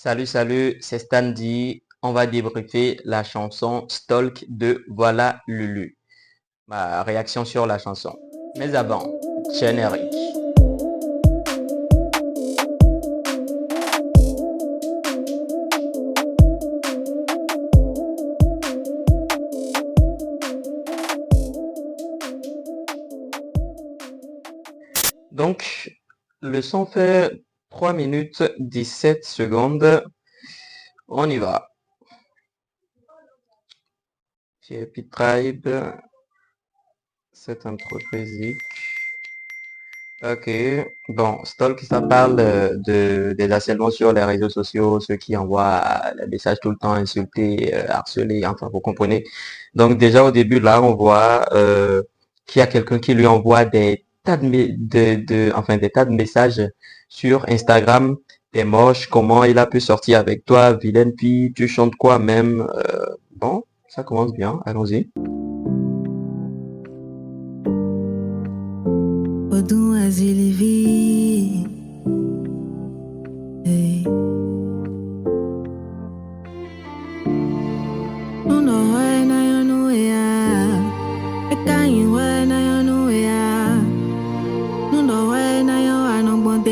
Salut, salut, c'est Standy. On va débriefer la chanson Stalk de Voilà Lulu. Ma réaction sur la chanson. Mais avant, générique. Donc, le son fait 3 minutes 17 secondes. On y va. Chez Epic Tribe, cette entreprise. Ok, bon, Stalk, ça parle des harcèlements sur les réseaux sociaux, ceux qui envoient des messages tout le temps, insultés, harcelés, enfin, vous comprenez. Donc déjà au début, là, on voit qu'il y a quelqu'un qui lui envoie des tas enfin, des tas de messages sur Instagram. T'es moche, comment il a pu sortir avec toi, vilaine fille, tu chantes quoi même. Bon, ça commence bien, allons-y. Odun Azilivi. Hey. Uno we na yonu ya. Ekayin we na yonu ya. Nuno we na yo anong dans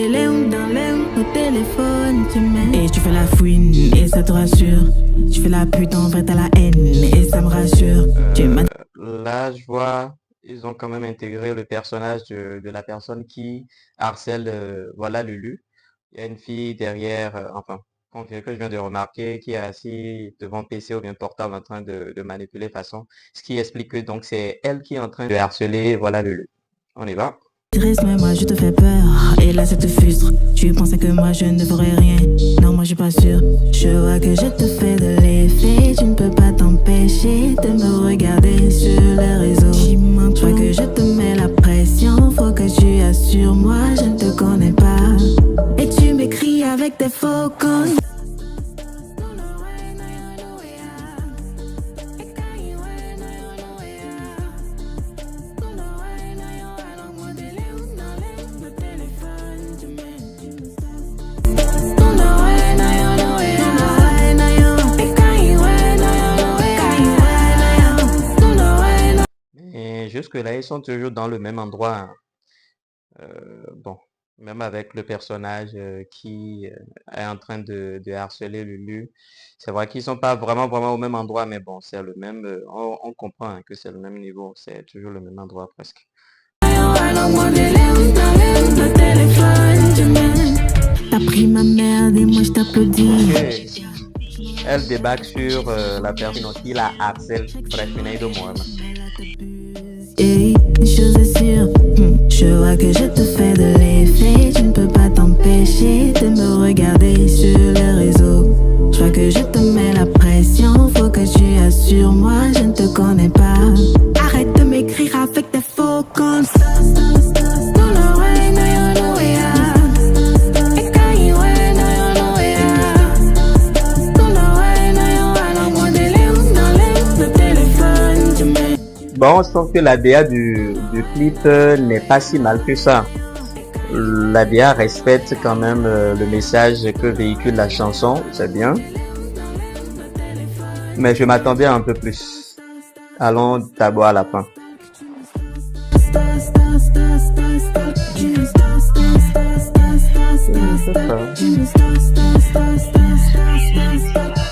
au téléphone tu mets. Et tu fais la fouine et ça te rassure. Tu fais la pute en vrai t'as la haine et ça me rassure. Là, je vois, ils ont quand même intégré le personnage de la personne qui harcèle, voilà, Lulu. Il y a une fille derrière, enfin, que je viens de remarquer, qui est assise devant PC ou bien portable en train de manipuler façon, ce qui explique que donc c'est elle qui est en train de harceler, voilà, Lulu. On y va. Mais moi je te fais peur et là ça te frustre. Tu pensais que moi je ne ferais rien. Non moi je suis pas sûre. Je vois que je te fais de l'effet. Tu ne peux pas t'empêcher de me regarder sur les réseaux. Je vois que je te mets la pression. Faut que tu assures moi je ne te connais pas. Et tu m'écris avec tes faux comptes. Et jusque-là, ils sont toujours dans le même endroit, hein. Bon, même avec le personnage qui est en train de harceler Lulu, c'est vrai qu'ils sont pas vraiment au même endroit, mais bon, c'est le même, on comprend hein, que c'est le même niveau, c'est toujours le même endroit presque. T'as pris ma merde et moi je t'applaudis. Ok. Elle débarque sur la personne qui la harcèle, bref, une de moi. Et une chose est sûre, je vois que je te fais de l'effet. Tu ne peux pas t'empêcher de me regarder sur les réseaux. Je vois que je te mets la pression. Faut que tu assures moi, je ne te connais pas. Arrête de m'écrire avec tes faux comptes. Bon, je trouve que la DA du clip n'est pas si mal que ça. La DA respecte quand même le message que véhicule la chanson, c'est bien. Mais je m'attendais à un peu plus. Allons d'abord à la fin.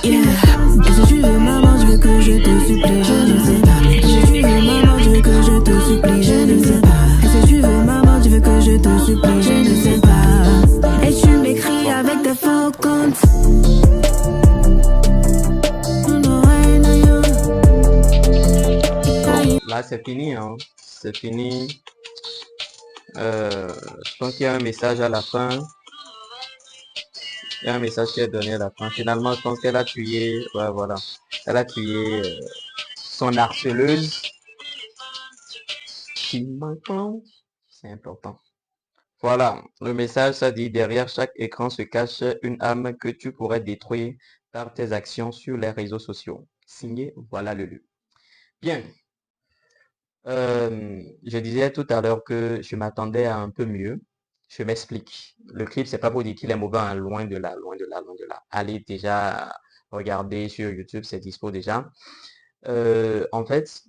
Yeah. Est-ce que tu veux maman, je veux que je te supplie, je ne sais pas. Est-ce que tu veux maman, je veux que je te supplie, je ne sais pas. Est-ce que tu veux maman, je veux que je te supplie, je ne sais pas. Et tu m'écris avec tes faux comptes. Bon, là c'est fini, hein. C'est fini. Je pense qu'il y a un message à la fin. Il y a un message qui est donné à la fin. Finalement, je pense qu'elle a tué, ouais, voilà. Elle a tué son harceleuse. C'est important. Voilà, le message, ça dit, derrière chaque écran se cache une âme que tu pourrais détruire par tes actions sur les réseaux sociaux. Signé, voilà le lieu. Bien, je disais tout à l'heure que je m'attendais à un peu mieux. Je m'explique. Le clip, c'est pas pour dire qu'il est mauvais, hein, loin de là, loin de là, loin de là. Allez déjà regarder sur YouTube, c'est dispo déjà. En fait,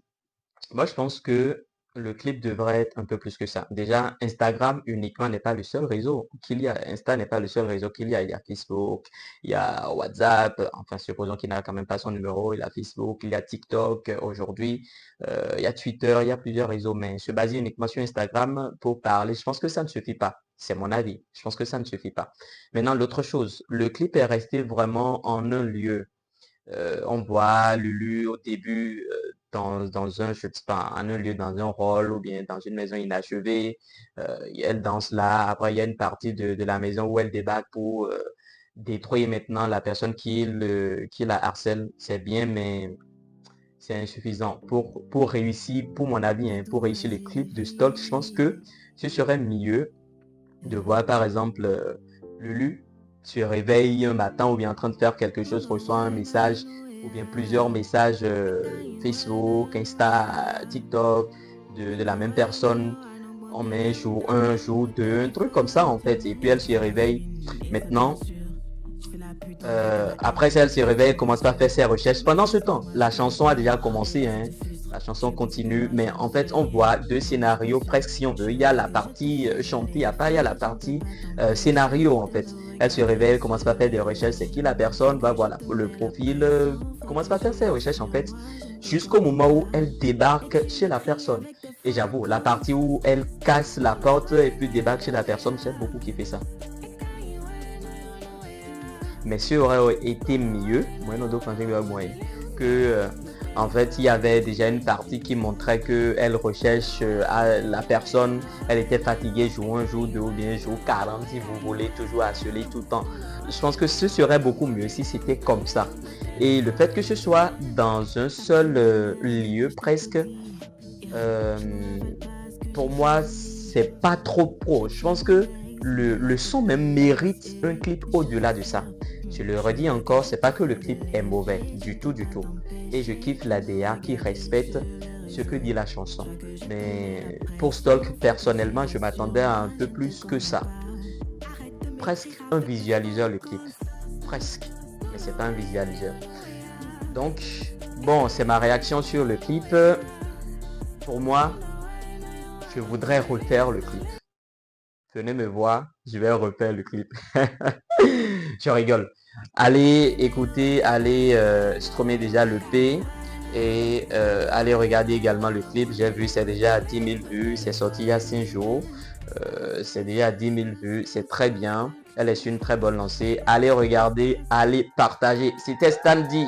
moi, je pense que le clip devrait être un peu plus que ça. Déjà, Instagram uniquement n'est pas le seul réseau qu'il y a. Insta n'est pas le seul réseau qu'il y a. Il y a Facebook, il y a WhatsApp. Enfin, supposons qu'il n'a quand même pas son numéro. Il y a Facebook, il y a TikTok aujourd'hui. Il y a Twitter, il y a plusieurs réseaux. Mais se baser uniquement sur Instagram pour parler, je pense que ça ne suffit pas. C'est mon avis. Je pense que ça ne suffit pas. Maintenant, l'autre chose, le clip est resté vraiment en un lieu. On voit Lulu au début dans un, je sais pas, en un lieu, dans un rôle ou bien dans une maison inachevée. Elle danse là. Après, il y a une partie de la maison où elle débarque pour détruire maintenant la personne qui la harcèle. C'est bien, mais c'est insuffisant. Pour réussir, pour mon avis, hein, pour réussir les clips de Stalk, je pense que ce serait mieux de voir par exemple Lulu se réveille un matin ou bien en train de faire quelque chose, reçoit un message ou bien plusieurs messages Facebook, Insta, TikTok de la même personne. On met jour 1, jour 2, un truc comme ça en fait. Et puis elle se réveille. Maintenant, après elle se réveille, elle commence pas à faire ses recherches. Pendant ce temps, la chanson a déjà commencé, hein. La chanson continue, mais en fait, on voit deux scénarios presque si on veut. Il y a la partie chantée, après il y a la partie scénario en fait. Elle se réveille, elle commence pas à faire des recherches, c'est qui la personne, va voir le profil, commence pas à faire ses recherches en fait, jusqu'au moment où elle débarque chez la personne. Et j'avoue, la partie où elle casse la porte et puis débarque chez la personne, j'ai beaucoup kiffé ça. Mais ce aurait été mieux, moi non d'autres que en fait il y avait déjà une partie qui montrait que elle recherche à la personne, elle était fatiguée jour 1, jour 2 ou bien jour 40 si vous voulez, toujours harcelée tout le temps. Je pense que ce serait beaucoup mieux si c'était comme ça. Et le fait que ce soit dans un seul lieu presque, euh, pour moi, c'est pas trop pro. Je pense que le son même mérite un clip au-delà de ça. Je le redis encore, c'est pas que le clip est mauvais, du tout, du tout. Et je kiffe la DA qui respecte ce que dit la chanson. Mais pour Stalk, personnellement, je m'attendais à un peu plus que ça. Presque un visualiseur le clip. Presque. Mais c'est pas un visualiseur. Donc, bon, c'est ma réaction sur le clip. Pour moi, je voudrais refaire le clip. Venez me voir, je vais refaire le clip. Je rigole. Allez écouter, allez streamer déjà le P et allez regarder également le clip. J'ai vu, c'est déjà à 10 000 vues. C'est sorti il y a 5 jours. C'est déjà à 10 000 vues. C'est très bien. Elle est sur une très bonne lancée. Allez regarder, allez partager. C'était Stanley.